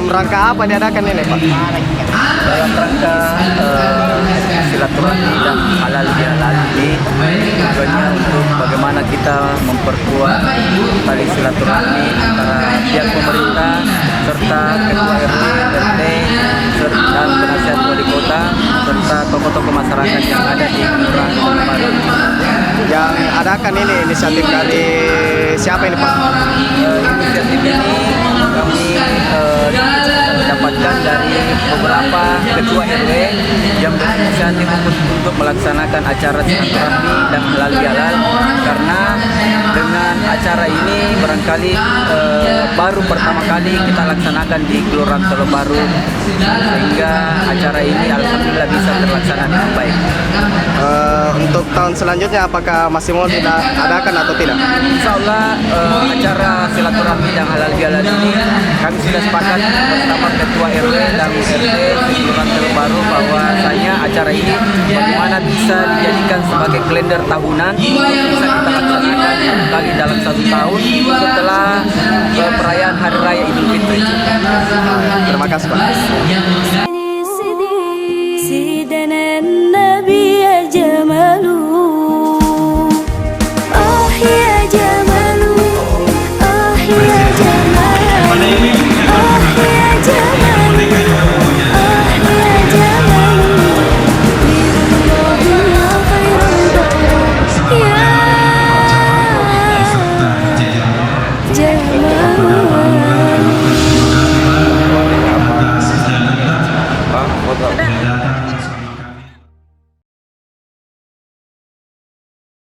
dalam rangka apa diadakan ini, Pak? Dalam rangka silaturahmi dan halal bihalal ini tujuannya untuk bagaimana kita memperkuat tali silaturahmi antara pihak pemerintah serta ketua RW, RT, dan penasihat wali kota serta tokoh-tokoh masyarakat yang ada di Kelurahan Teluk Baru. Yang adakan ini inisiatif dari siapa ini, Pak? Inisiatif ini kami dapatkan dari beberapa ketua RW yang berinisiatif untuk melaksanakan acara silaturahmi dan halal bihalal, karena dengan acara ini barangkali baru pertama kali kita laksanakan di Kelurahan Teluk Baru, sehingga acara ini alhamdulillah bisa terlaksana dengan baik. Untuk tahun selanjutnya apakah masih mau diadakan atau tidak? Insya Allah acara silaturahmi dan halal bihalal ini kami sudah sepakat bersama ketua RW dan RT di Kelurahan Teluk Baru bahwasanya acara ini bagaimana bisa dijadikan sebagai kalender tahunan, bisa kita laksanakan satu kali dalam satu tahun setelah perayaan Hari Raya Idul Fitri. Terima kasih, Pak. سيدنا النبي يا جمال يا جمال يا جمال يا جمال يا جمال يا خير البر يا جمال